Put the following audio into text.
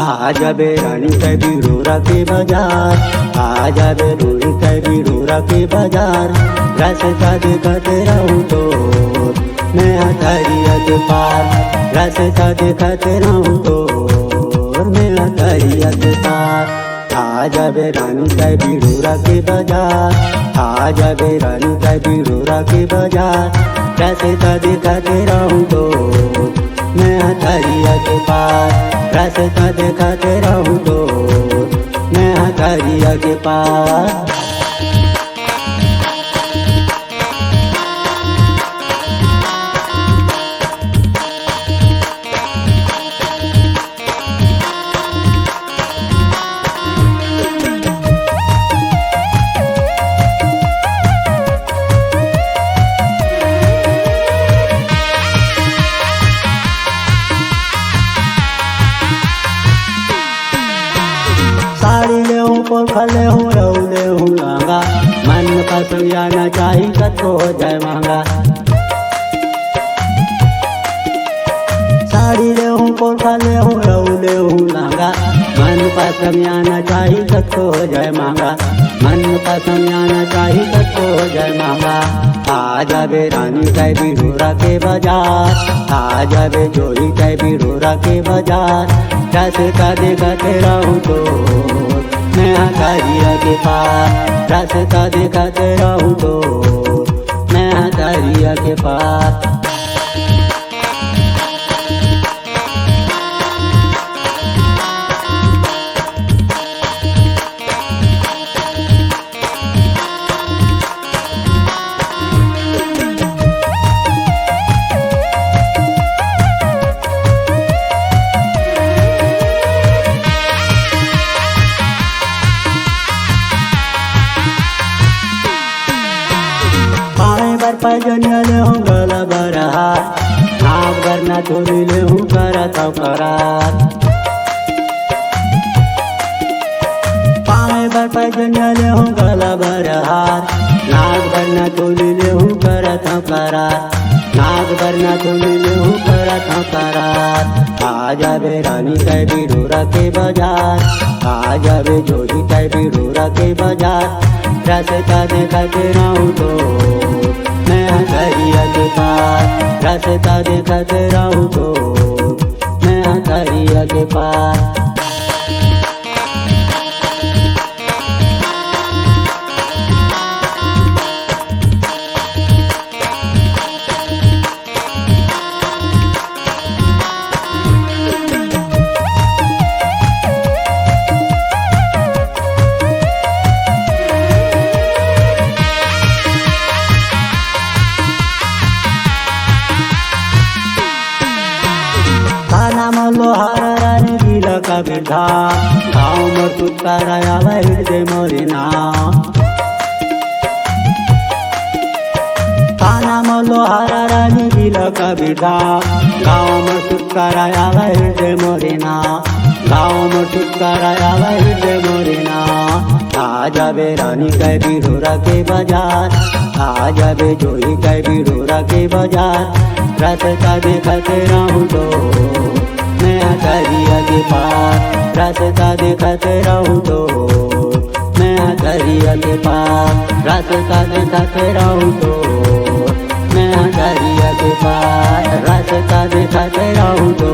आ जाबे रानी कभी रोरा के बाजार, आ जाबे रोड़ी कभी रोरा के बाजार। रास्ता दिखाते रहूं तो मैं दरिया के पार, रास्ता दिखाते रहूं तो मैं दरिया के पार। आ जाबे रानी कभी रोरा के बाजार, आ जाबे रानी कभी रोरा के बाजार। रास्ता दिखाते रहूं तो मैं दरिया के पार, रास्ता दिखाते रहूं तो मैं दरिया के पार। साड़ी ले हूँ पोखा ले हूँ रहू ले हूँ लहंगा, मन पसंद आना चाहिए कतो हो जाए महंगा। साड़ी ले हूँ पोखा ले हूँ रहू ले हूँ लहंगा, मन पसंद आना चाहिए कतो हो जाए महंगा, मन पसंद आना चाहिए कतो हो जाए महंगा। आ जाबे रानी कभी रोरा के बाजार, आ जाबे जोड़ी कभी रोरा के बाजार। रास्ता दिखाते रहूं तो मैं दरिया के पार, रास्ता दिखाते रहूं तो मैं दरिया के पार। पैजनिया ले हूँ गला बरहा, नाक करना चोरी ले हूँ करत करार। पाए पर पैजनिया ले हूँ गला बरहा, नाक करना चोरी ले हूँ करत करार, नाक करना चोरी ले हूँ करत करार। आ जाबे रानी कभी रोरा के बाजार, आ जाबे जोड़ी कभी रोरा के बाजार। रास्ता दिखाते रहूं तो मैं दरिया के पार, रास्ता दिखाते रहूं तो मैं दरिया के पार। लोहारा रानी जिला का बिरधा, गाँव में तुत्काराया हृदय मोरे नाम। नाम लोहारा रानी जिला का बिरधा, गाँव में तुत्काराया हृदय मोरे नाम, गाँव में तुत्काराया हृदय मोरे नाम। आ जाबे रानी कभी रोरा के बाजार, आ जाबे जोड़ी कभी रोरा के बाजार। रास्ता दिखाते रहूं तो मैं दरिया के पार, रास्ता दिखाते रहूं तो मैं दरिया के पार, रास्ता दिखाते रहूं तो मैं दरिया के पार, रास्ता दिखाते रहूं तो